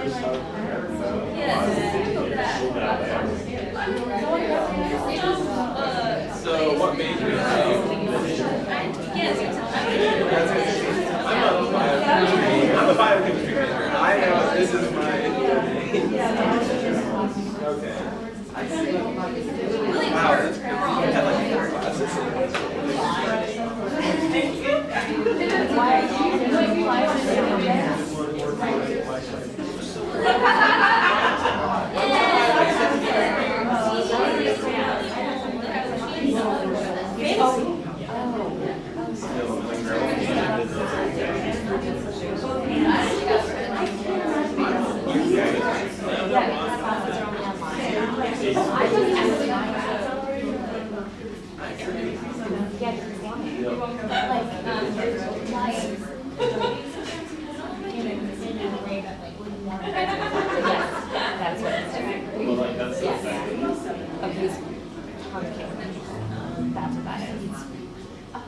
So what made you I'm a biochemistry major. I know this is my okay. Wow, that's cool. You had like 4 classes. That's what it's doing. Yes. Okay. That's what that is. Oh.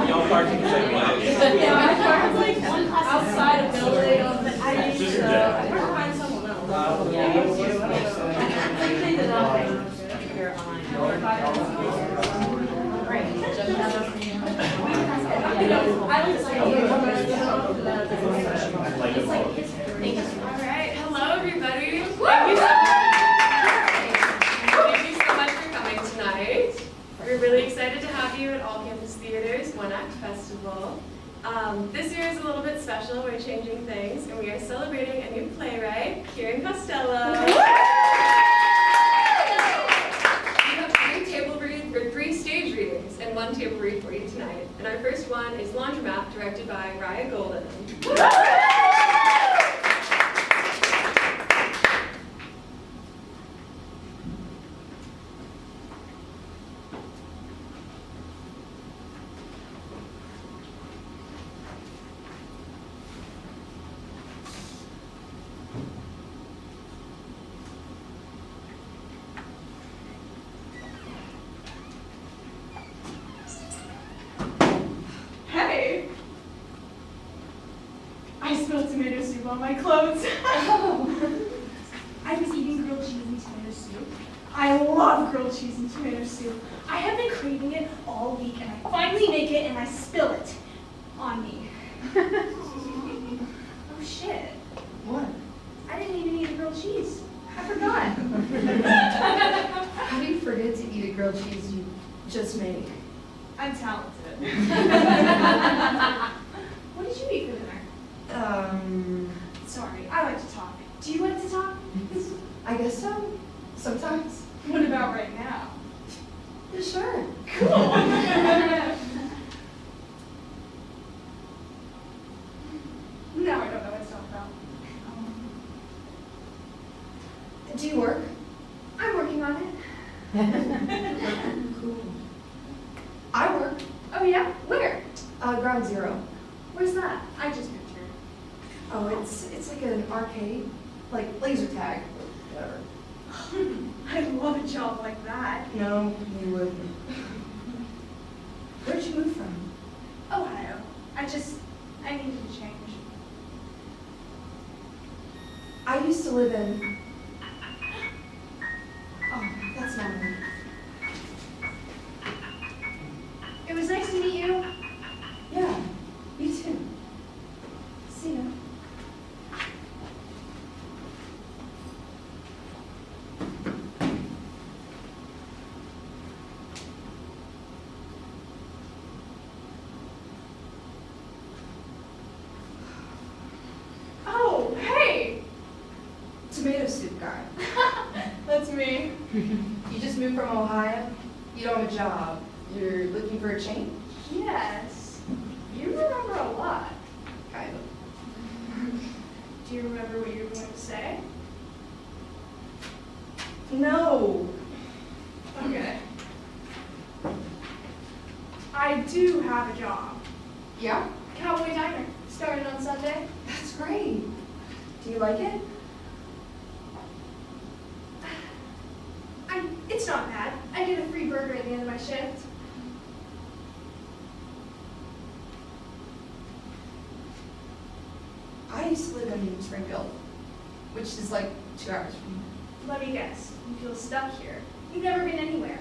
Y'all parking the same place. Yeah, my car is like outside a building. I need to find someone else. Alright, hello everybody. Thank you so much for coming tonight. We're really excited to have you at All Campus Theater's One Act Festival. This year is a little bit special. We're changing things, and we are celebrating a new playwright, Cearan Costello. We have 3 stage readings and 1 table read for you tonight. And our first one is Laundromat, directed by Ryan Golden. Hey! I spilled tomato soup on my clothes. I was eating grilled cheese and tomato soup. I love grilled cheese and tomato soup. I have been craving it all week, and I finally make it, and I spill it on me. Oh shit. What? I didn't even eat the grilled cheese. I forgot. How do you forget to eat a grilled cheese you just made? I'm talented. What did you eat for dinner? Sorry, I like to talk. Do you like to talk? I guess so. Sometimes. What about right now? Yeah, sure. Cool. Now I don't know what to talk about. Do you work? I'm working on it. Cool. I work. Oh yeah? Where? Ground Zero. Where's that? I just moved here. Oh, it's like an arcade, like laser tag. Whatever. I'd love a job like that. No, you wouldn't. Where'd you move from? Ohio. I needed to change. I used to live in. Oh, that's not me. It was nice to meet you. Yeah, you too. See ya. Oh, hey! Tomato soup guy. That's me. You just moved from Ohio? You don't have a job. You're looking for a change? Yes. You remember a lot. Kind of. Do you remember what you were going to say? No. Okay. I do have a job. Yeah? Cowboy Diner. Started on Sunday. That's great. Do you like it? It's not bad. I get a free burger at the end of my shift. I used to live in Springfield, which is like 2 hours from here. Let me guess. You feel stuck here. You've never been anywhere.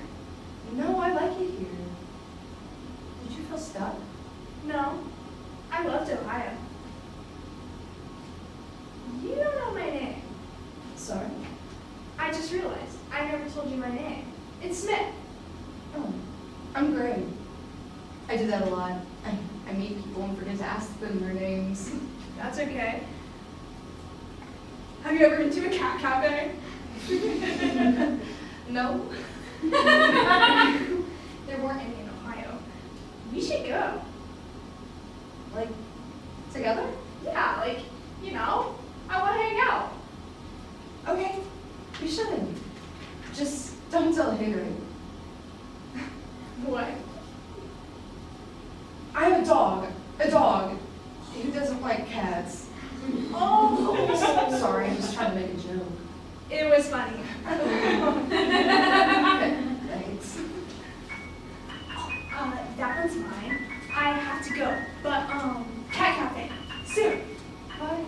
No, I like it here. Did you feel stuck? No. I loved Ohio. You don't know my name. Sorry. I just realized. I never told you my name. It's Smith. Oh, I'm Greg. I do that a lot. I meet people and forget to ask them their names. That's okay. Have you ever been to a cat cafe? No? There weren't any in Ohio. We should go. Like, together? Yeah, like, I want to hang out. Okay, we should. Just don't tell Henry. What? I have a dog who doesn't like cats. Oh! Sorry, I'm just trying to make a joke. It was funny. Thanks. That one's mine. I have to go. But, cat cafe. Soon. Bye.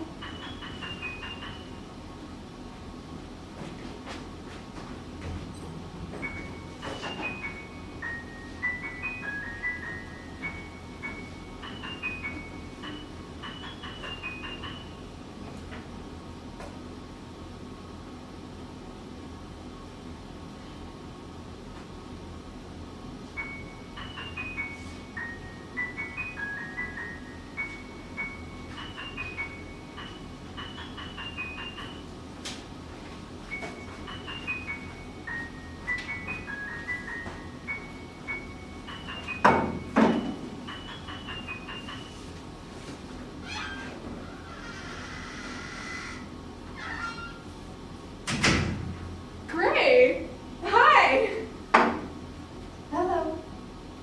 Great. Hi. Hello.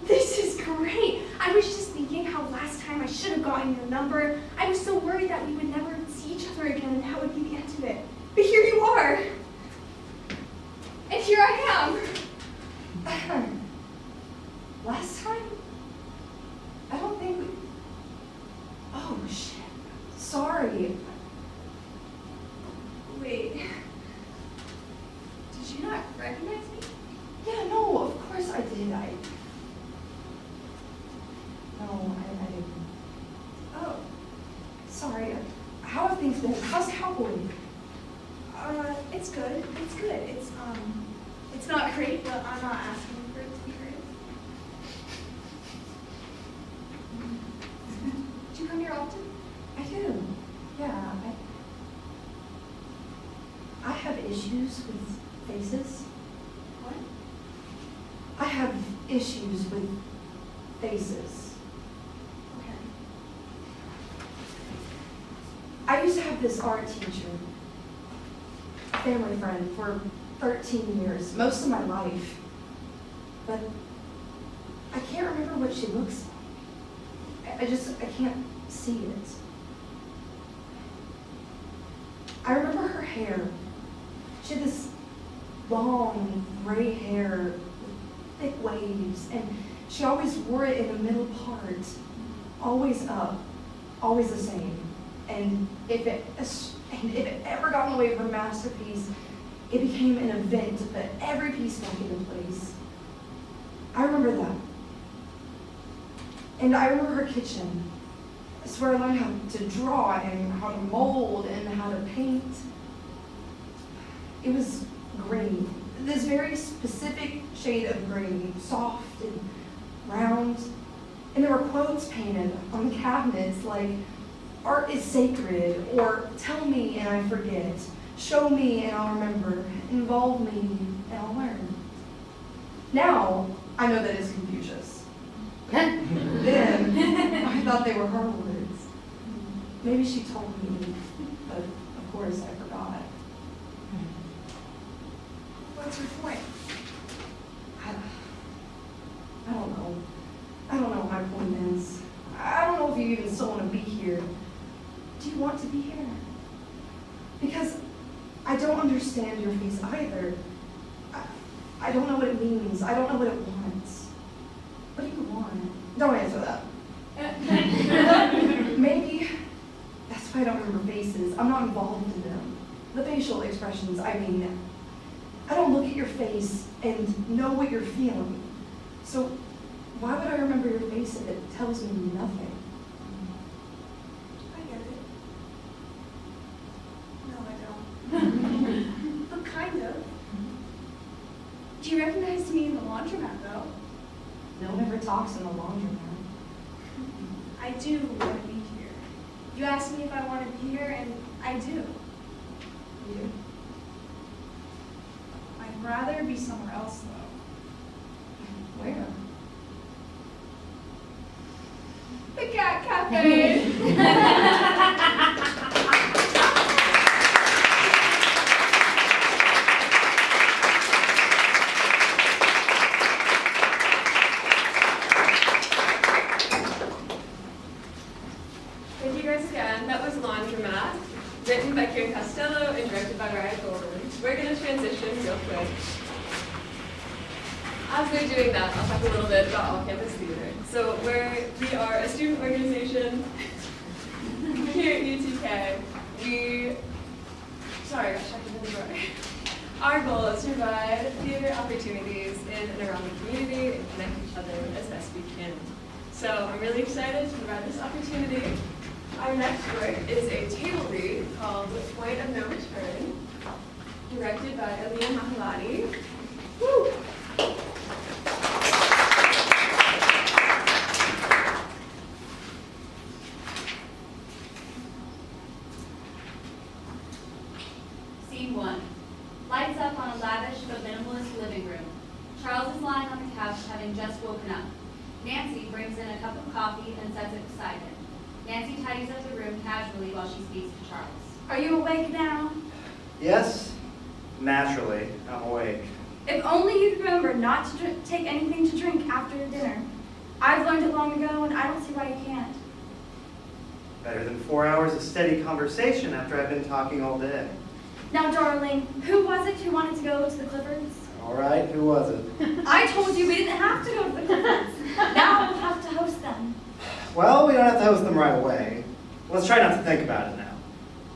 This is great. I was just thinking how last time I should have gotten your number. I was so worried that we would never see each other again and that would be the end of it. But here you are. And here I am. Last time? I don't think we... Oh, shit. Sorry. Wait. Did you not recognize me? Yeah, no, of course I did. No, I didn't. Oh. Sorry. How have things been? How's Cowboy? It's good. It's good. It's not great, but I'm not asking for it to be great. Do you come here often? I do. Yeah, I have issues with faces. What? I have issues with faces. Okay. I used to have this art teacher, a family friend, for 13 years, most of my life. But I can't remember what she looks like. I can't see it. I remember her hair. She had this long gray hair with thick waves, and she always wore it in the middle part, always up, always the same. And if it ever got in the way of her masterpiece, it became an event to put every piece back into place. I remember that. And I remember her kitchen. It's where I learned how to draw and how to mold and how to paint. It was green. This very specific shade of green, soft and round. And there were quotes painted on the cabinets like, "Art is sacred," or "Tell me and I forget," "Show me and I'll remember," "Involve me and I'll learn." Now, I know that it's Confucius. Then, I thought they were her words. Maybe she told me, but of course I forgot. What's your point? I don't know. I don't know what my point is. I don't know if you even still want to be here. Do you want to be here? Because I don't understand your face either. I don't know what it means. I don't know what it wants. What do you want? Don't answer that. Maybe that's why I don't remember faces. I'm not involved in them. The facial expressions, I mean, I don't look at your face and know what you're feeling. So why would I remember your face if it tells me nothing? I get it. No, I don't. But kind of. Do you recognize me in the laundromat, though? No one ever talks in the laundromat. I do want to be here. You asked me if I want to be here, and I do. You? I'd rather be somewhere else, though. Where? The Cat Cafe. Thank you guys again. That was Laundromat, written by Cearan Costello and directed by Ryan Golden. We're going to transition real quick. As we're doing that, I'll talk a little bit about All Campus Theater. So we are a student organization here at UTK. Our goal is to provide theater opportunities in and around the community and connect each other as best we can. So I'm really excited to provide this opportunity. Our next work is a table read called Point of No Return, directed by Aliyah Mahalati. Woo! Scene 1. Lights up on a lavish but minimalist living room. Charles is lying on the couch having just woken up. Nancy brings in a cup of coffee and sets it beside him. Nancy tidies up the room casually while she speaks to Charles. Are you awake now? Yes, naturally, I'm awake. If only you'd remember not to take anything to drink after dinner. I've learned it long ago, and I don't see why you can't. Better than 4 hours of steady conversation after I've been talking all day. Now, darling, who was it who wanted to go to the Cliffords? All right, who was it? I told you we didn't have to go to the Cliffords. Now we'll have to host them. Well, we don't have to host them right away. Let's try not to think about it now.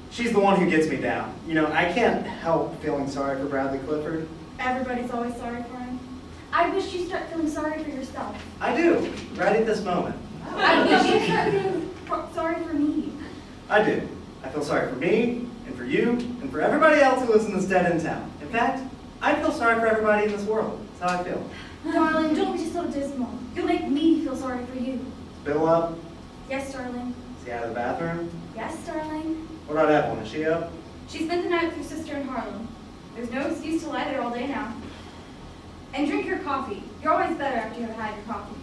She's the one who gets me down. You know, I can't help feeling sorry for Bradley Clifford. Everybody's always sorry for him. I wish you'd start feeling sorry for yourself. I do, right at this moment. I wish you'd start feeling sorry for me. I do. I feel sorry for me, and for you, and for everybody else who lives in this dead-end town. In fact, I feel sorry for everybody in this world. That's how I feel. Darling, don't be so dismal. You'll make me feel sorry for you. Bill up? Yes, darling. Is he out of the bathroom? Yes, darling. What about Evelyn? Is she up? She spent the night with her sister in Harlem. There's no excuse to lie there all day now. And drink your coffee. You're always better after you have had your coffee.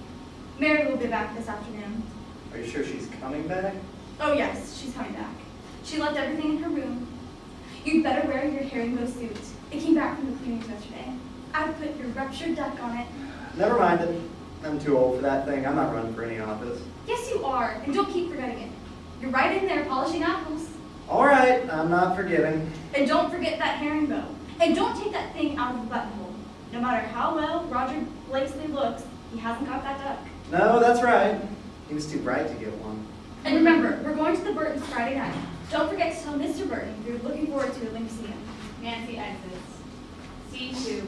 Mary will be back this afternoon. Are you sure she's coming back? Oh yes, she's coming back. She left everything in her room. You'd better wear your herringbone suit. It came back from the cleaners yesterday. I put your ruptured duck on it. Never mind it. I'm too old for that thing. I'm not running for any office. Yes, you are, and don't keep forgetting it. You're right in there polishing apples. All right, I'm not forgetting. And don't forget that herringbone. And don't take that thing out of the buttonhole. No matter how well Roger Blakesley looks, he hasn't got that duck. No, that's right. He was too bright to get one. And remember, we're going to the Burtons Friday night. Don't forget to tell Mr. Burton you're looking forward to it when you see him. Nancy exits. Scene 2.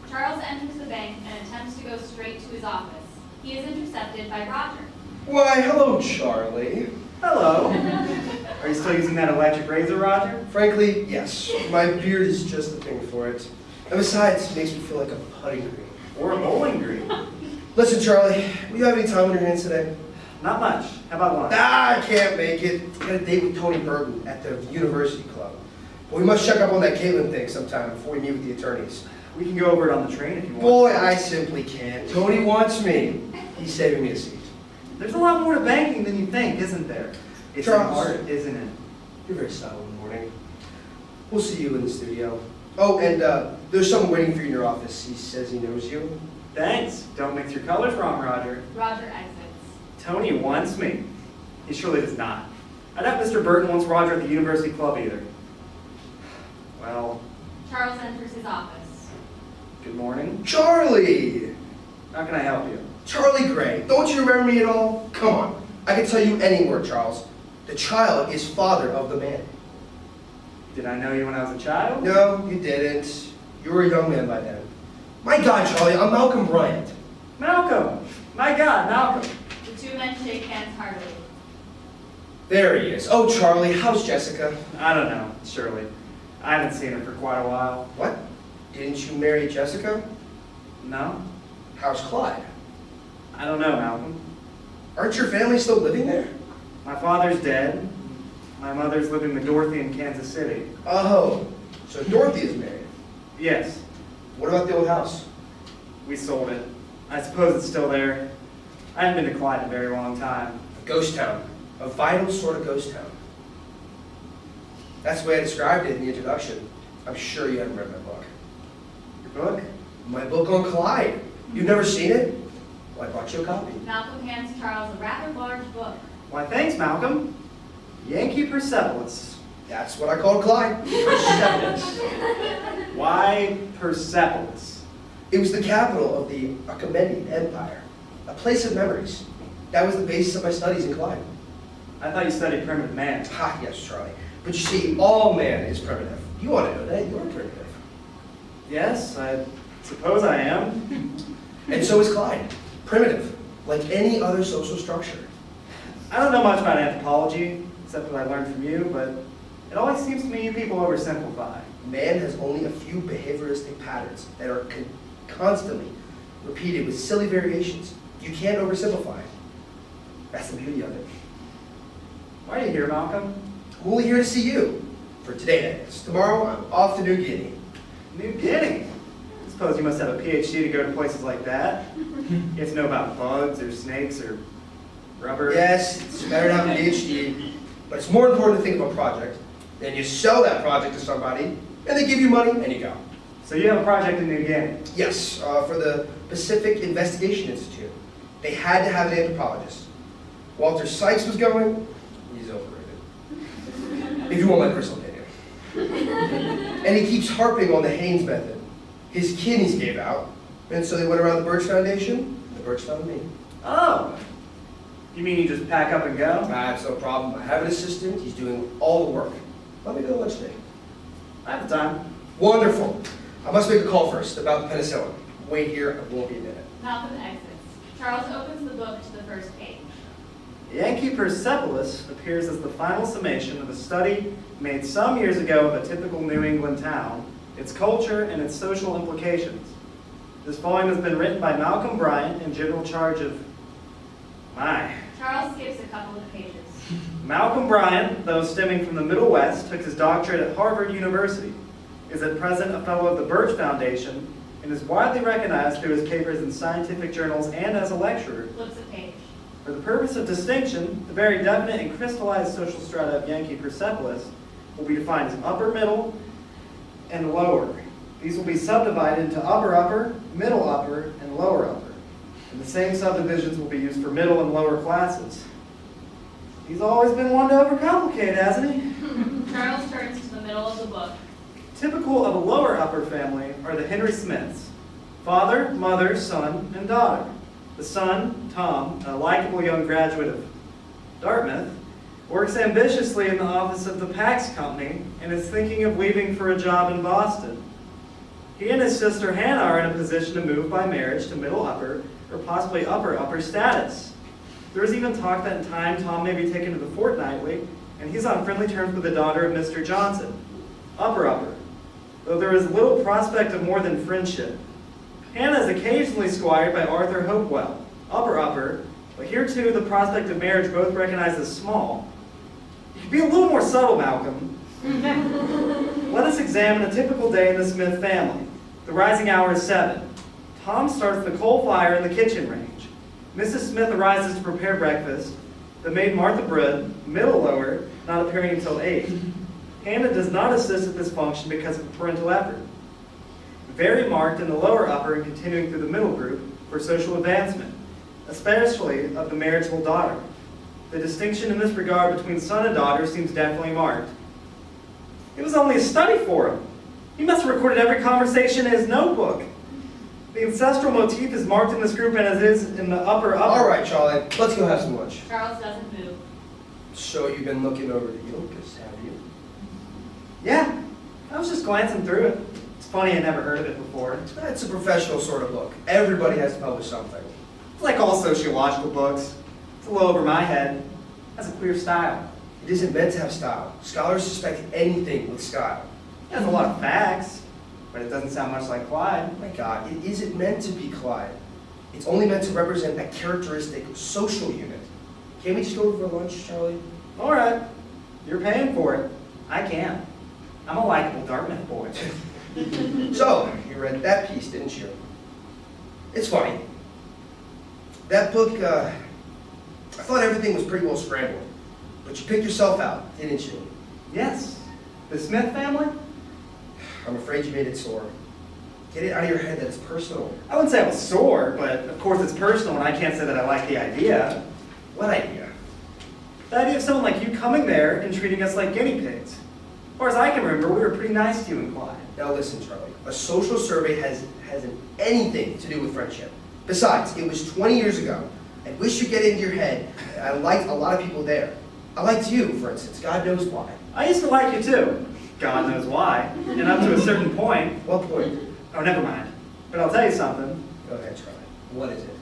Charles enters the bank and attempts to go straight to his office. He is intercepted by Roger. Why, hello, Charlie. Hello. Are you still using that electric razor, Roger? Frankly, yes. My beard is just the thing for it. And besides, it makes me feel like a putting green. Or a bowling green? Listen, Charlie, will you have any time on your hands today? Not much. How about lunch? I can't make it. I got a date with Tony Burton at the University Club. But we must check up on that Caitlin thing sometime before we meet with the attorneys. We can go over it on the train if you want. Boy, I simply can't. Tony wants me. He's saving me a seat. There's a lot more to banking than you think, isn't there? It's Charles. hard, isn't it? You're very subtle in the morning. We'll see you in the studio. Oh, and there's someone waiting for you in your office. He says he knows you. Thanks. Don't mix your colors wrong, Roger. Roger exits. Tony wants me. He surely does not. I doubt Mr. Burton wants Roger at the University Club either. Well, Charles enters his office. good morning. Charlie! How can I help you? Charlie Gray. Don't you remember me at all? Come on. I can tell you any word, Charles. The child is father of the man. Did I know you when I was a child? No, you didn't. You were a young man by then. My God, Charlie, I'm Malcolm Bryant. Malcolm! My God, Malcolm! The two men shake hands heartily. There he is. Oh, Charlie, how's Jessica? I don't know, Shirley. I haven't seen her for quite a while. What? Didn't you marry Jessica? No? How's Clyde? I don't know, Malcolm. Aren't your family still living there? My father's dead. My mother's living with Dorothy in Kansas City. Oh, so Dorothy is married. Yes, What about the old house? we sold it. I suppose it's still there. I haven't been to Clyde in a very long time. A ghost town. A vital sort of ghost town. That's the way I described it in the introduction. I'm sure you haven't read my book. Your book? My book on Clyde. You've never seen it? Well, I brought you a copy. Malcolm hands Charles a rather large book. Why, thanks, Malcolm. Yankee Persepolis. That's what I called Clyde. Persepolis. Why Persepolis? It was the capital of the Achaemenid Empire, a place of memories. That was the basis of my studies in Clyde. I thought you studied primitive man. Ah, yes, Charlie. But you see, all man is primitive. You ought to know that. You're primitive. Yes, I suppose I am. And so is Clyde. Primitive, like any other social structure. I don't know much about anthropology, except what I learned from you, but it always seems to me you people oversimplify. Man has only a few behavioristic patterns that are constantly repeated with silly variations. You can't oversimplify. That's the beauty of it. Why are you here, Malcolm? I'm only here to see you. For today, that is. Tomorrow, I'm off to New Guinea. New Guinea. I suppose you must have a PhD to go to places like that. You have to know about bugs or snakes or rubber. Yes, it's better to have a PhD, but it's more important to think of a project. Then you sell that project to somebody, and they give you money, and you go. So you have a project in New Guinea. Yes, for the Pacific Investigation Institute. They had to have an anthropologist. Walter Sykes was going. He's overrated. If you want my personal opinion. And he keeps harping on the Haynes method. His kidneys gave out, and so they went around the Birch Foundation, and the Birch found me. Oh. You mean you just pack up and go? That's no problem. I have an assistant. He's doing all the work. Let me go to lunch today. I have the time. Wonderful. I must make a call first about the penicillin. Wait here. I won't be a minute. Malcolm exits. Charles opens the book to the first page. Yankee Persepolis appears as the final summation of a study made some years ago of a typical New England town, its culture, and its social implications. This volume has been written by Malcolm Bryant in general charge of... Charles skips a couple of pages. Malcolm Bryant, though stemming from the Middle West, took his doctorate at Harvard University, is at present a fellow of the Birch Foundation, and is widely recognized through his papers in scientific journals and as a lecturer. Flips a page. For the purpose of distinction, the very definite and crystallized social strata of Yankee Persepolis will be defined as upper, middle, and lower. These will be subdivided into upper upper, middle upper, and lower upper. And the same subdivisions will be used for middle and lower classes. He's always been one to overcomplicate, hasn't he? Charles turns to the middle of the book. Typical of a lower upper family are the Henry Smiths. Father, mother, son, and daughter. The son, Tom, a likable young graduate of Dartmouth, works ambitiously in the office of the Pax Company and is thinking of leaving for a job in Boston. He and his sister Hannah are in a position to move by marriage to middle upper or possibly upper upper status. There is even talk that in time Tom may be taken to the fortnightly, and he's on friendly terms with the daughter of Mr. Johnson, upper upper, though there is little prospect of more than friendship. Hannah is occasionally squired by Arthur Hopewell, upper upper, but here too the prospect of marriage both recognized as small. You could be a little more subtle, Malcolm. Let us examine a typical day in the Smith family. The rising hour is 7. Tom starts the coal fire in the kitchen range. Mrs. Smith arises to prepare breakfast. The maid Martha Brood, middle lower, not appearing until 8. Hannah does not assist at this function because of parental effort. Very marked in the lower upper and continuing through the middle group for social advancement, especially of the marriageable daughter. The distinction in this regard between son and daughter seems definitely marked. It was only a study for him. He must have recorded every conversation in his notebook. The ancestral motif is marked in this group and as is in the upper. All right, Charlie, let's go have some lunch. Charles doesn't move. So you've been looking over the Yokas, have you? Yeah, I was just glancing through it. It's funny I never heard of it before. It's a professional sort of book. Everybody has to publish something. It's like all sociological books. It's a little over my head. It has a clear style. It isn't meant to have style. Scholars suspect anything with style. It has a lot of facts, but it doesn't sound much like Clyde. My God, it isn't meant to be Clyde. It's only meant to represent a characteristic social unit. Can't we just go over lunch, Charlie? All right, you're paying for it. I can't. I'm a likable Dartmouth boy. So, you read that piece, didn't you? It's funny. That book, I thought everything was pretty well scrambled. But you picked yourself out, didn't you? Yes, the Smith family? I'm afraid you made it sore. Get it out of your head that it's personal. I wouldn't say I was sore, but of course it's personal and I can't say that I like the idea. What idea? The idea of someone like you coming there and treating us like guinea pigs. As far as I can remember, we were pretty nice to you and Clyde. Now listen, Charlie. A social survey hasn't anything to do with friendship. Besides, it was 20 years ago. I wish you'd get into your head. I liked a lot of people there. I liked you, for instance. God knows why. I used to like you too. God knows why. And up to a certain point. What point? Oh, never mind. But I'll tell you something. Go ahead, Charlie. What is it?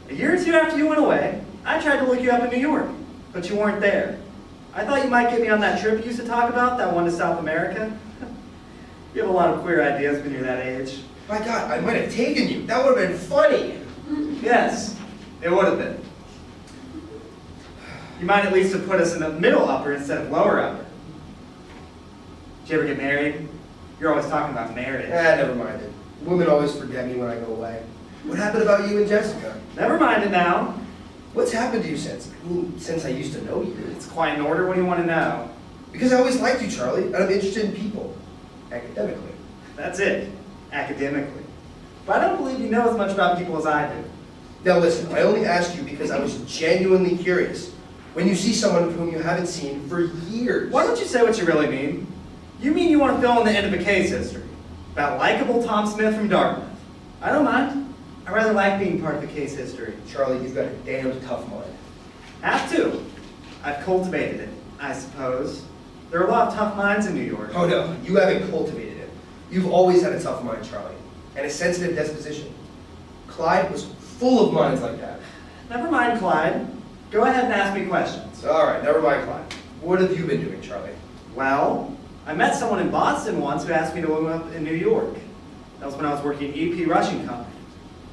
A year or two after you went away, I tried to look you up in New York, but you weren't there. I thought you might get me on that trip you used to talk about, that one to South America. You have a lot of queer ideas when you're that age. My God, I might have taken you. That would have been funny. Yes, it would have been. You might at least have put us in the middle upper instead of lower upper. Did you ever get married? You're always talking about marriage. Never mind it. Women always forget me when I go away. What happened about you and Jessica? Never mind it now. What's happened to you since? I mean, since I used to know you. It's quite in order. What do you want to know? Because I always liked you, Charlie, and I'm interested in people. Academically. That's it, academically. But I don't believe you know as much about people as I do. Now listen, I only asked you because I was genuinely curious. When you see someone whom you haven't seen for years. Why don't you say what you really mean? You mean you want to fill in the end of a case history about likable Tom Smith from Dartmouth. I don't mind. I rather like being part of the case history. Charlie, you've got a damned tough mind. Have to. I've cultivated it, I suppose. There are a lot of tough minds in New York. Oh no, you haven't cultivated it. You've always had a tough mind, Charlie, and a sensitive disposition. Clyde was full of minds like that. Never mind, Clyde. Go ahead and ask me questions. All right, never mind, Clyde. What have you been doing, Charlie? Well, I met someone in Boston once who asked me to move up in New York. That was when I was working at EP Rushing Company.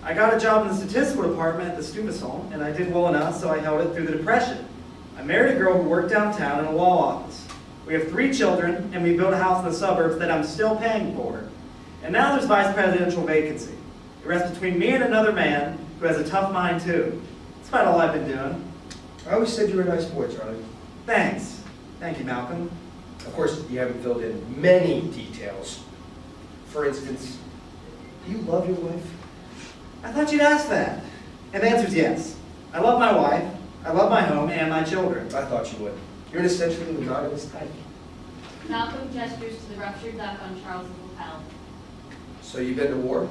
I got a job in the statistical department at the Stuyvesant, and I did well enough, so I held it through the Depression. I married a girl who worked downtown in a law office. We have 3 children, and we built a house in the suburbs that I'm still paying for. And now there's vice presidential vacancy. It rests between me and another man who has a tough mind too. That's about all I've been doing. I always said you were a nice boy, Charlie. Thanks. Thank you, Malcolm. Of course, you haven't filled in many details. For instance, do you love your wife? I thought you'd ask that. And the answer's yes. I love my wife, I love my home, and my children. I thought you would. You're an essentially monogamous type. Malcolm gestures to the ruptured duck on Charles's lapel. So you've been to war?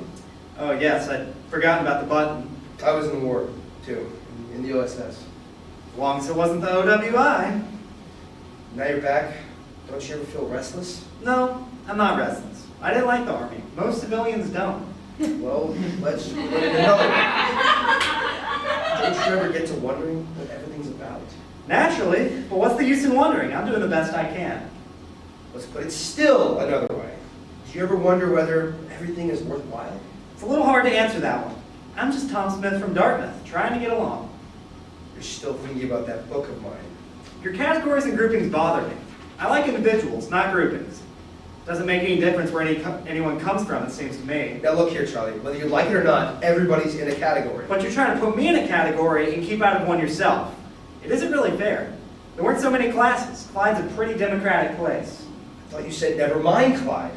Oh yes, I'd forgotten about the button. I was in the war, too, in the USS. As long as it wasn't the OWI. Now you're back. Don't you ever feel restless? No, I'm not restless. I didn't like the Army. Most civilians don't. Well, let's put it another way. Don't you ever get to wondering what everything's about? Naturally, but what's the use in wondering? I'm doing the best I can. Let's put it still another way. Do you ever wonder whether everything is worthwhile? It's a little hard to answer that one. I'm just Tom Smith from Dartmouth, trying to get along. You're still thinking about that book of mine. Your categories and groupings bother me. I like individuals, not groupings. Doesn't make any difference where anyone comes from, it seems to me. Now look here, Charlie. Whether you like it or not, everybody's in a category. But you're trying to put me in a category and keep out of one yourself. It isn't really fair. There weren't so many classes. Clyde's a pretty democratic place. thought you said never mind, Clyde.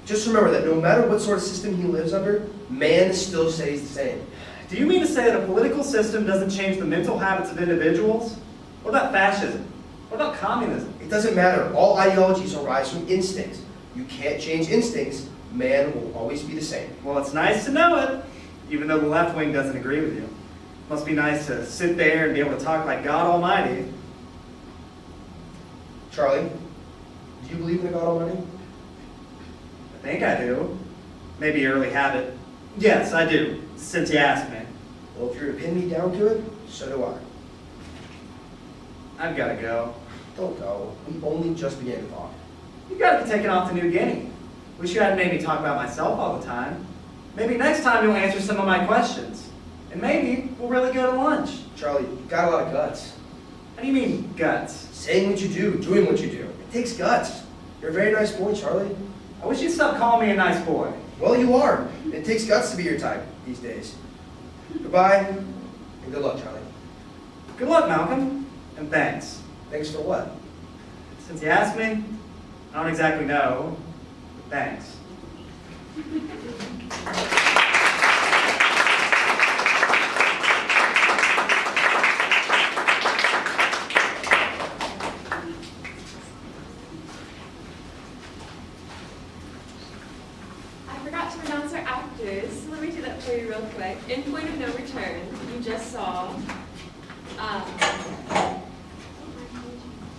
Just remember that no matter what sort of system he lives under, man still stays the same. Do you mean to say that a political system doesn't change the mental habits of individuals? What about fascism? What about communism? It doesn't matter. All ideologies arise from instinct. You can't change instincts. Man will always be the same. Well, it's nice to know it, even though the left wing doesn't agree with you. Must be nice to sit there and be able to talk like God Almighty. Charlie, do you believe in the God Almighty? I think I do. Maybe early habit. Yes, I do, since you asked me. Well, if you're to pin me down to it, so do I. I've got to go. Don't go. We only just began to talk. You got to be taken off to New Guinea. Wish you hadn't made me talk about myself all the time. Maybe next time you'll answer some of my questions. And maybe we'll really go to lunch. Charlie, you've got a lot of guts. How do you mean, guts? Saying what you do, doing what you do. It takes guts. You're a very nice boy, Charlie. I wish you'd stop calling me a nice boy. Well, you are. It takes guts to be your type these days. Goodbye, and good luck, Charlie. Good luck, Malcolm. And thanks. Thanks for what? Since you asked me, I don't exactly know. But thanks. I forgot to announce our actors. So let me do that for you real quick. In Point of No Return, you just saw, here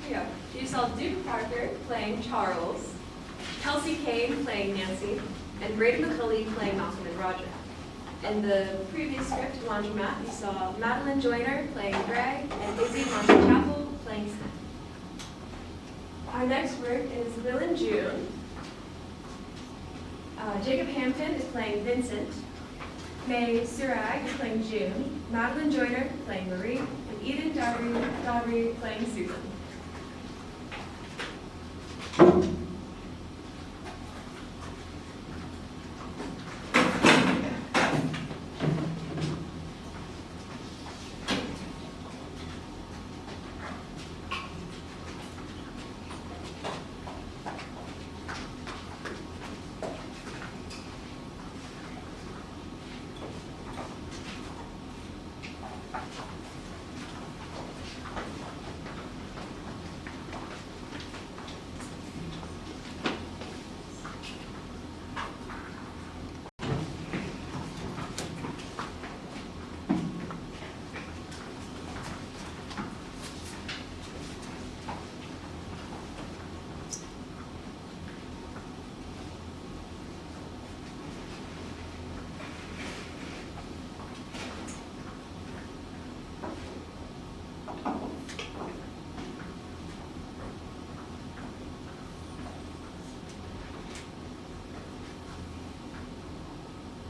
we go. You saw Duke Parker playing Charles, Kelsey Kane playing Nancy, and Brady McCulley playing Malcolm and Roger. In the previous script, Laundromat, you saw Madeline Joyner playing Greg, and Izzy Montechappel playing Smith. Our next work is Will and June. Jacob Hampton is playing Vincent. May Surag is playing June. Madeline Joyner playing Marie. And Eden Dowry playing Susan.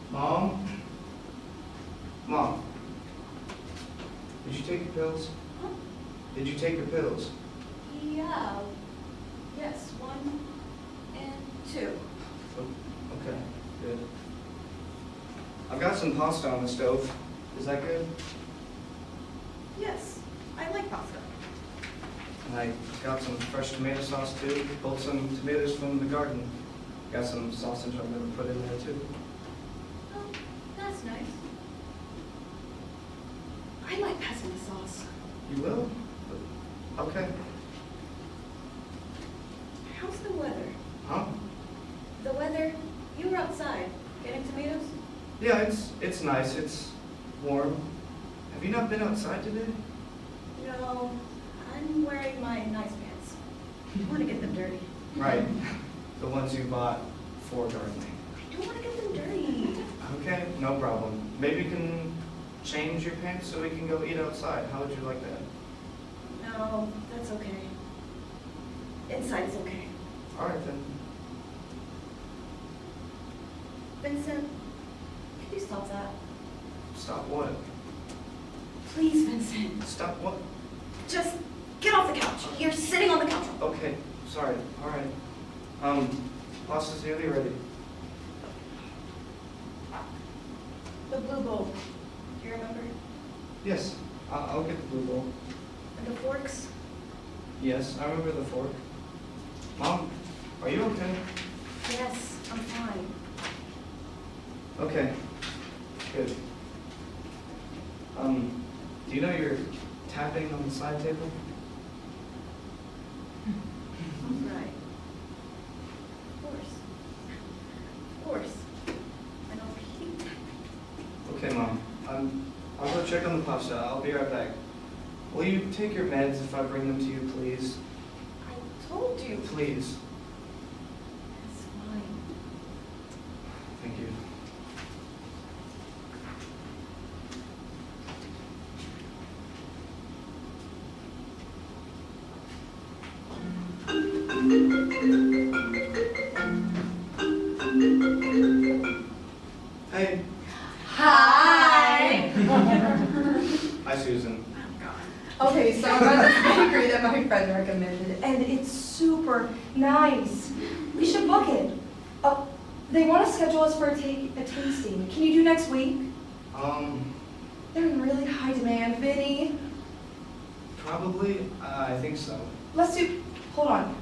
Mom? Mom? Did you take your pills? Huh? Did you take your pills? Yeah. Yes, 1 and 2. Okay, good. I've got some pasta on the stove. Is that good? Yes, I like pasta. And I got some fresh tomato sauce too. Pulled some tomatoes from the garden. Got some sausage I'm gonna put in there too. Oh, that's nice. I like pasta sauce. You will? Okay. How's the weather? Huh? The weather? You were outside getting tomatoes? Yeah, it's nice. It's warm. Have you not been outside today? No, I'm wearing my nice pants. I don't want to get them dirty. Right. The ones you bought for gardening. I don't want to get them dirty. Okay, no problem. Maybe you can change your pants so we can go eat outside. How would you like that? No, that's okay. Inside is okay. All right then. Vincent, can you stop that? Stop what? Please, Vincent. Stop what? Just get off the couch. You're sitting on the couch. Okay, sorry. All right. Pasta's nearly ready. The blue bowl. Do you remember? Yes, I'll get the blue bowl. And the forks? Yes, I remember the fork. Mom, are Are you okay? Yes, I'm fine. Okay, good. Do you know you're tapping on the side table? Right. Of course. Of course. I know Pete. Okay, Mom. I'll go check on the pasta. I'll be right back. Will you take your meds if I bring them to you, please? I told you. Please. It's fine. Thank you. Hey. Hi! Hi, Susan. Okay, so I'm at this bakery that my friend recommended, and it's super nice. We should book it. They want to schedule us for a tasting. Can you do next week? They're in really high demand, Vinny. Probably. I think so. Let's do, hold on.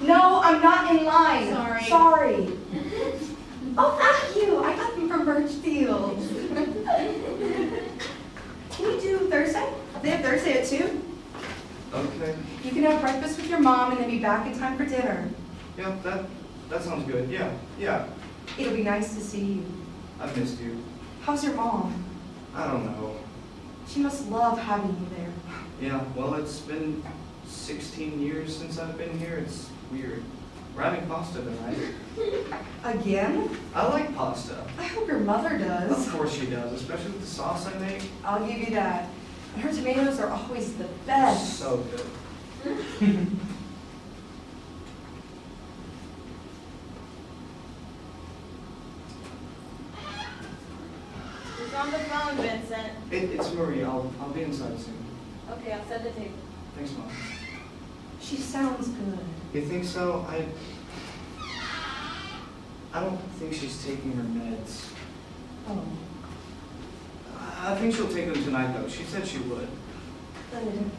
No, I'm not in line. Sorry. Sorry. Oh, thank you. I got them from Birchfield. Can you do Thursday? They have Thursday at 2. Okay. You can have breakfast with your mom and then be back in time for dinner. Yeah, that sounds good. Yeah. It'll be nice to see you. I've missed you. How's your mom? I don't know. She must love having you there. Yeah, well, it's been 16 years since I've been here. It's weird. We're having pasta tonight. Again? I like pasta. I hope your mother does. Of course she does, especially with the sauce I make. I'll give you that. And her tomatoes are always the best. So good. Who's on the phone, Vincent? It's Marie. I'll be inside soon. Okay, I'll set the table. Thanks, Mom. She sounds good. You think so? I don't think she's taking her meds. Oh, I think she'll take them tonight, though. She said she would. good.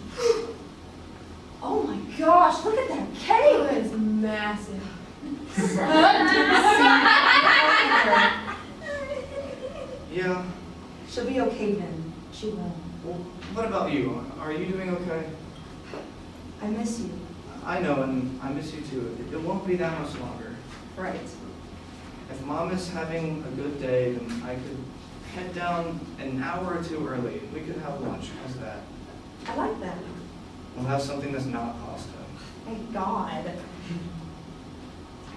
Oh my gosh, look at that cake! It is massive. Yeah. She'll be okay then. She will. Well, what about you? Are you doing okay? I miss you. I know, and I miss you too. It won't be that much longer. Right. If Mom is having a good day, then I could head down an hour or two early. We could have lunch. How's that? I like that. We'll have something that's not pasta. Thank God.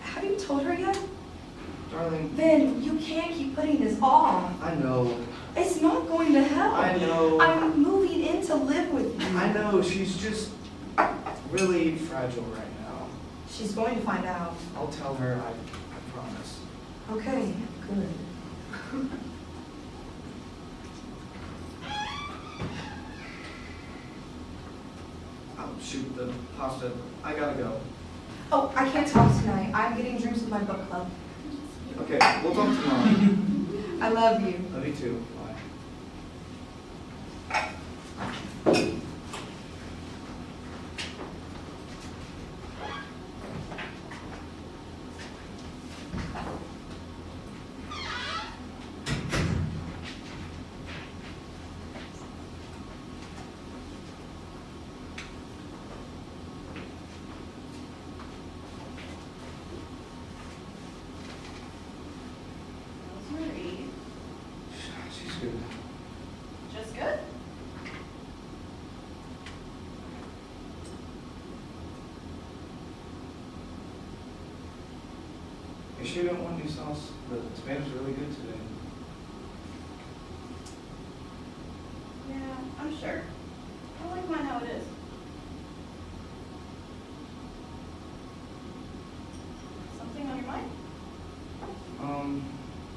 Have you told her yet? Darling, Ben, you can't keep putting this off. I know. It's not going to help. I know. I'm moving in to live with you. I know. She's just really fragile right now. She's going to find out. I'll tell her, I promise. Okay, good. Oh, shoot, the pasta. I gotta go. Oh, I can't talk tonight. I'm getting drinks with my book club. Okay, we'll talk tomorrow. I love you. Love you too. Bye. Marie. She's good. Just good? You sure you don't want any sauce? The tomatoes are really good today. Yeah, I'm sure. I like mine how it is. Something on your mind?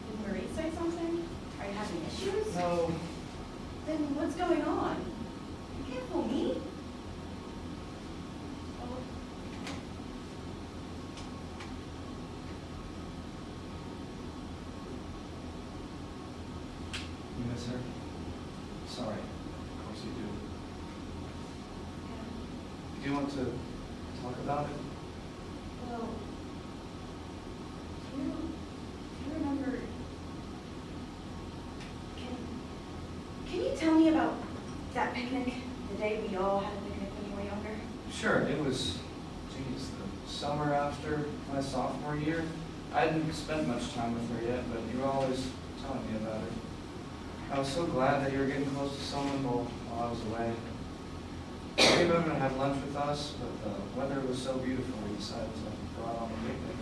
Did Marie say something? Are you having issues? No. Then what's going on? You can't fool me. Oh. You miss her? Sorry. Of course you do. Do you want to talk about it? Well, Sure, it was, geez, the summer after my sophomore year. I hadn't spent much time with her yet, but you were always telling me about her. I was so glad that you were getting close to someone while I was away. We came over and had lunch with us, but the weather was so beautiful we decided to go out on a picnic.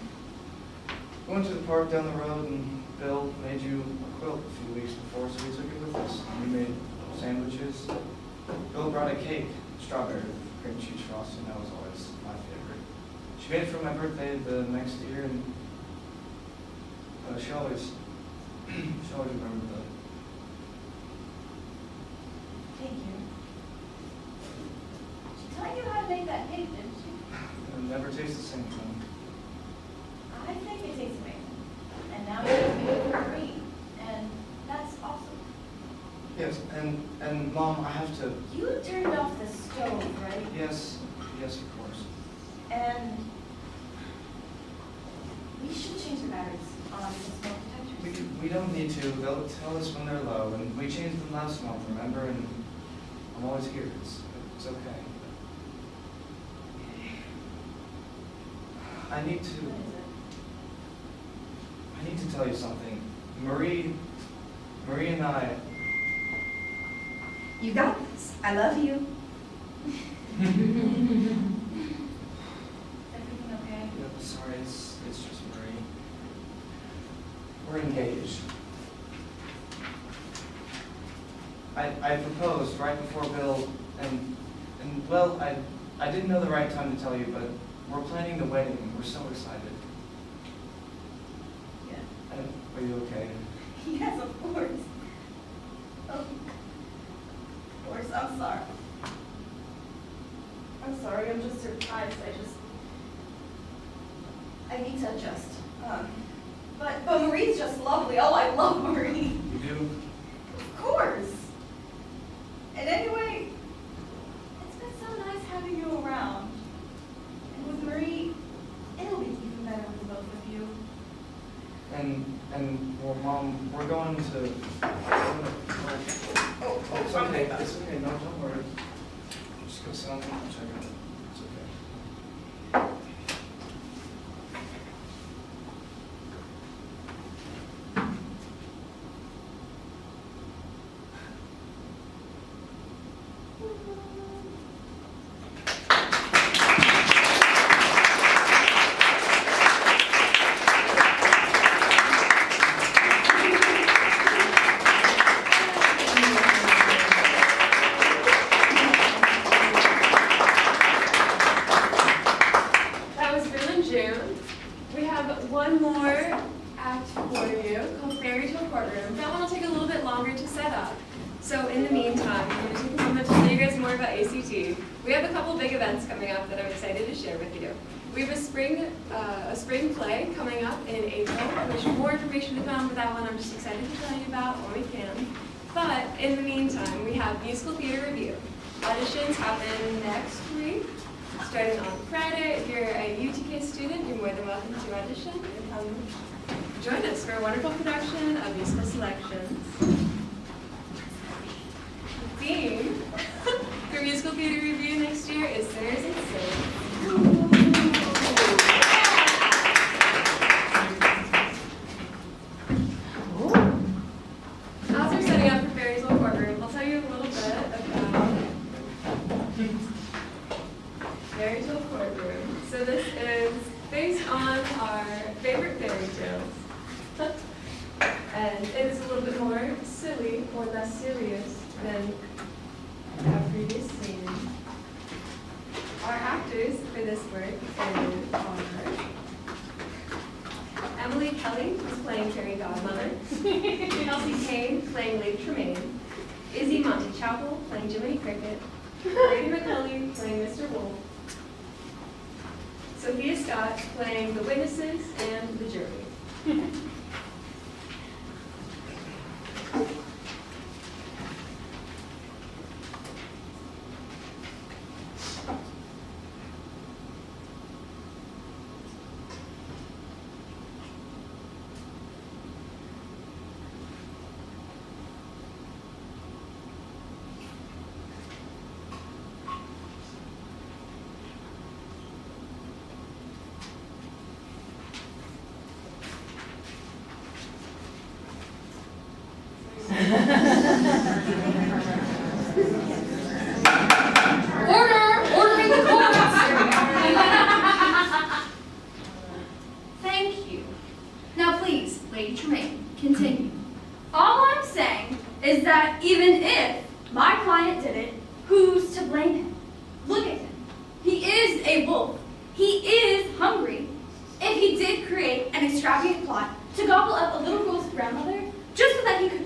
We went to the park down the road and Bill made you a quilt a few weeks before, so we took it with us. We made sandwiches. Bill brought a cake, strawberry with cream cheese frosting. That was always my favorite. She made it for my birthday the next year, and she always remembered that. Thank you. She taught you how to make that cake, didn't she? It never tastes the same thing. I think it tastes amazing. And now you're made it for free. And that's awesome. Yes, and Mom, I have to. You turned off the stove, right? Yes, of course. And we should change the batteries on the smoke detectors. We don't need to. They'll tell us when they're low, and we changed them last month, remember? And I'm always here. It's okay. I need to tell you something. Marie and I. You got this. I love you. Is everything okay? Sorry, it's just Marie. We're engaged. I proposed right before Bill, and well, I didn't know the right time to tell you, but we're planning the wedding, and we're so excited. Yeah. Are you okay? Yes, of course. Of course, I'm sorry. I'm sorry, I'm just surprised. I need to adjust. But Marie's just lovely. Oh, I love Marie. You do? Of course. And anyway, it's been so nice having you around. And with Marie, it'll be even better with both of you. And well, Mom, we're going to. Oh, it's okay. It's okay. No, don't worry. Just go sit on the couch. I got it. It's okay. That was Bill and June. We have one more act for you called Fairy Tale Courtroom. That one will take a little bit longer to set up. So in the meantime, I'm going to take a moment to tell you guys more about ACT. We have a couple big events coming up that I'm excited to share with you. We have a spring play coming up in April. There's more information to come, but that one I'm just excited to tell you about when we can. But in the meantime, we have musical theater review. Auditions happen next week, starting on Friday. If you're a UTK student, you're more than welcome to audition and come join us for a wonderful production of musical selections. The theme for musical theater review next year is Sinners and Saints. As we're setting up for Fairy Tale Courtroom, I'll tell you a little bit about Fairy Tale Courtroom. So this is based on our favorite fairy tales. And it is a little bit more silly or less serious than our previous scene. Our actors for this work are Emily Kelly, who's playing Fairy Godmother, Kelsey Kane, playing Lady Tremaine, Izzy Montechapo, playing Jiminy Cricket, Brady McCulley, playing Mr. Wolf, Sophia Scott, playing the witnesses and the jury. a wolf. He is hungry. If he did create an extravagant plot to gobble up a little girl's grandmother, just so that he could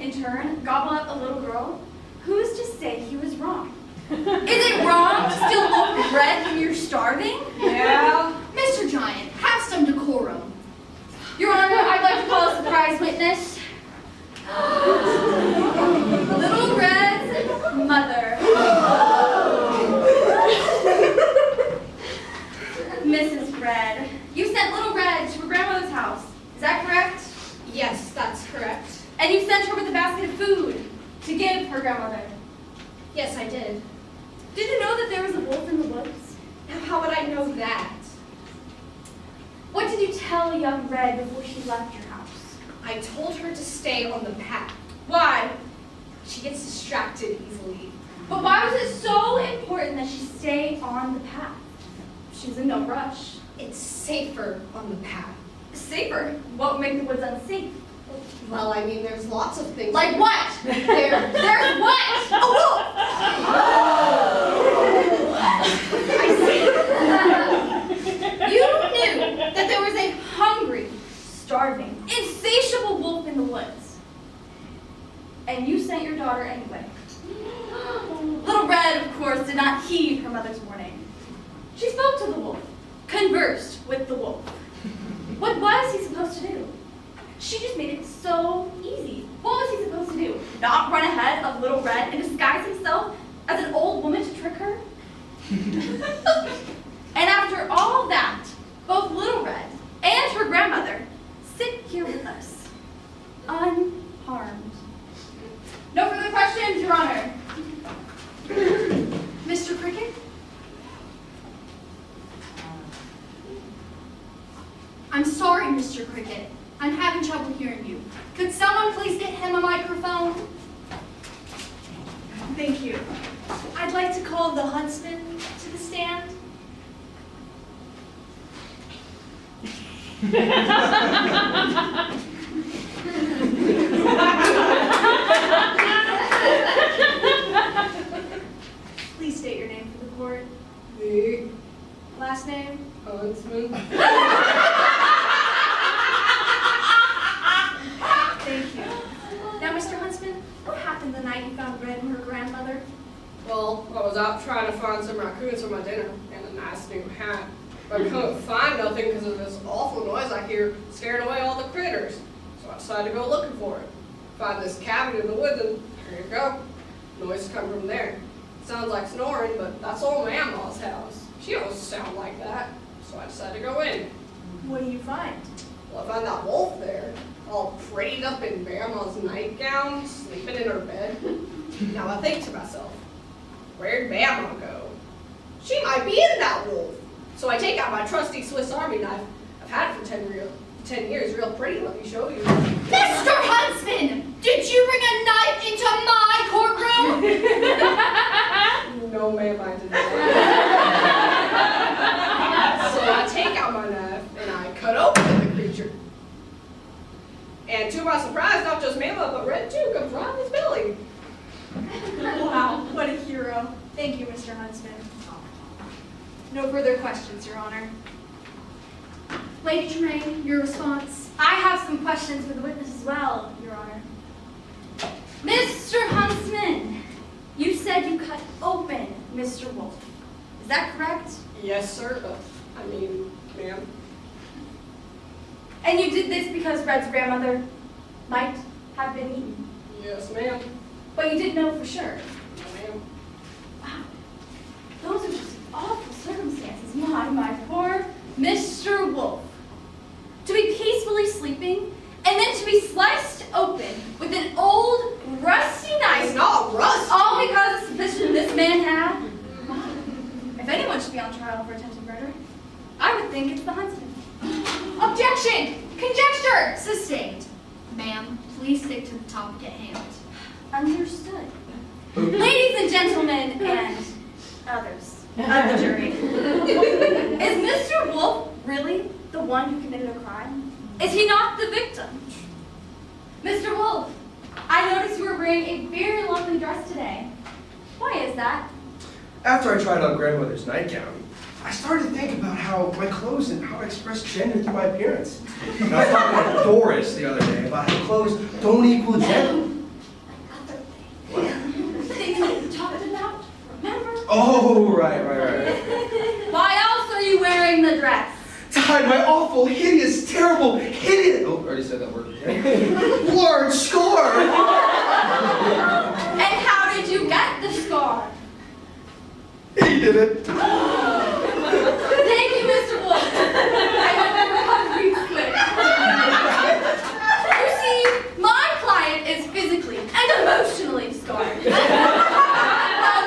in turn, gobble up a little girl, who's to say he was wrong? Is it wrong to steal loaf bread when you're starving? Yeah. Mr. Giant, have some decorum. Your Honor, I'd like to call a surprise witness. Little Red's mother. Mrs. Red, you sent Little Red to her grandmother's house. Is that correct? Yes, that's correct. And you sent her with a basket of food to give her grandmother. Yes, I did. Did you know that there was a wolf in the woods? Now, how would I know that? What did you tell young Red before she left your house? I told her to stay on the path. Why? She gets distracted easily. But why was it so important that she stay on the path? She was in no rush. It's safer on the path. Safer? What would make the woods unsafe? Well, I mean, there's lots of things. Like what? There's what? A wolf! I see. You knew that there was a hungry, starving, insatiable wolf in the woods. And you sent your daughter anyway. Little Red, of course, did not heed her mother's warning. She spoke to the wolf, conversed with the wolf. What was he supposed to do? She just made it so easy. What was he supposed to do? Not run ahead of Little Red and disguise himself as an old woman to trick her? And after all that, both Little Red and her grandmother sit here with us, unharmed. No further questions, Your Honor. Mr. Cricket? I'm sorry, Mr. Cricket. I'm having trouble hearing you. Could someone please get him a microphone? Thank you. I'd like to call the huntsman to the stand. Please state your name for the court. Me, Last name? Huntsman. Thank you. Now, Mr. Huntsman, what happened the night you found Red and her grandmother? Well, I was out trying to find some raccoons for my dinner and a nice new hat. But I couldn't find nothing because of this awful noise I hear scaring away all the critters. So I decided to go looking for it. Find this cabin in the woods and there you go. Noise come from there. Sounds like snoring, but that's old Mama's house. She always sound like that. So I decided to go in. What do you find? Well, I found that wolf there, all prettied up in Grandma's nightgown, sleeping in her bed. Now I think to myself, where'd Grandma go? She might be in that wolf. So I take out my trusty Swiss Army knife. I've had it for 10 years, real pretty. Let me show you. Mr. Huntsman, did you bring a knife into my courtroom? No, ma'am, I did not. So I take out my knife and I cut open the creature. And to my surprise, not just Mama, but Red too comes right in his belly. Wow, what a hero. Thank you, Mr. Huntsman. No further questions, Your Honor. Lady Tremaine, your response. I have some questions for the witness as well, Your Honor. Mr. Huntsman, you said you cut open Mr. Wolf. Is that correct? Yes, sir, but I mean, ma'am. And you did this because Red's grandmother might have been eaten. Yes, ma'am. But you didn't know for sure. No, ma'am. Wow. Those are just awful circumstances. My poor Mr. Wolf. To be peacefully sleeping and then to be sliced open with an old rusty knife. It's not rusty. All because of suspicion this man had. If anyone should be on trial for attempted murder, I would think it's the huntsman. Objection! Conjecture! Sustained. Ma'am, please stick to the topic at hand. Understood. Ladies and gentlemen, and others of the jury, is Mr. Wolf really the one who committed a crime? Is he not the victim? Mr. Wolf, I noticed you were wearing a very lovely dress today. Why is that? After I tried on grandmother's nightgown, I started to think about how my clothes and how I express gender through my appearance. And I was talking to Doris the other day about how clothes don't equal gender. The thing that we talked about, remember? Oh, right. Why else are you wearing the dress? To hide my awful, hideous, terrible, hideous, oh, I already said that word again. Large scar. And how did you get the scar? He did it. Thank you, Mr. Wolf. I hope your recovery's quick. You see, my client is physically and emotionally scarred. A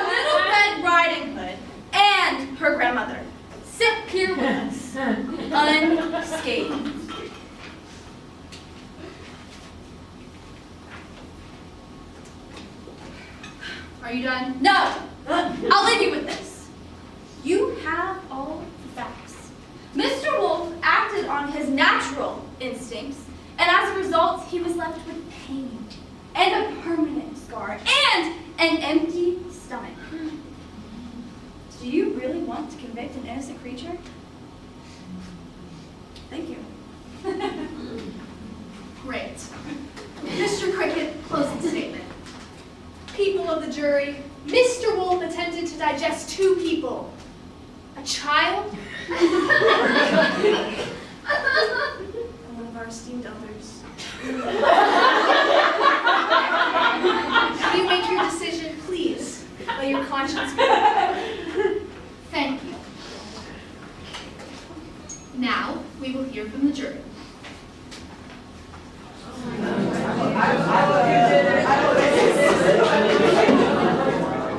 little Red Riding Hood and her grandmother sit here with us, unscathed. Are you done? No! I'll leave you with this. You have all the facts. Mr. Wolf acted on his natural instincts, and as a result, he was left with pain, and a permanent scar, and an empty stomach. Do you really want to convict an innocent creature? Thank you. Great. Mr. Cricket, closing statement. People of the jury, Mr. Wolf attempted to digest 2 people. A child and one of our esteemed elders. You make your decision, please. Let your conscience be. Thank you. Now, we will hear from the jury.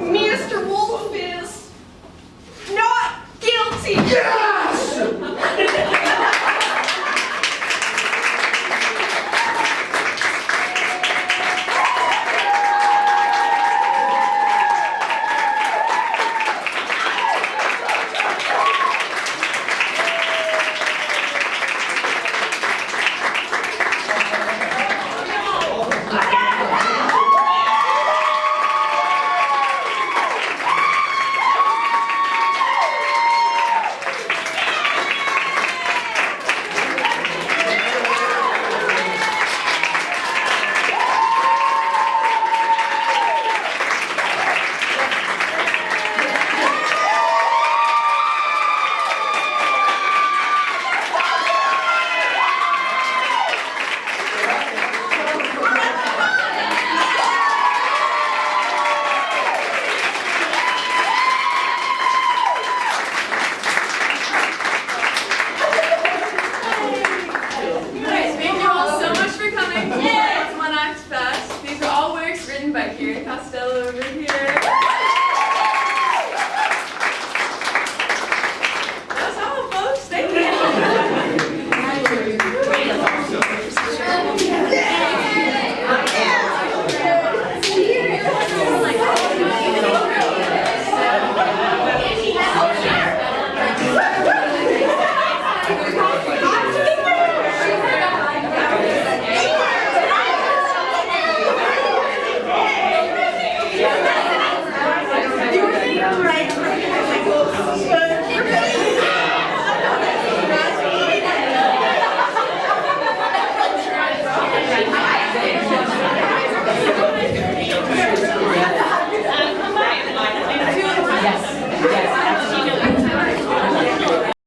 Mr. Wolf is not guilty. Yeah!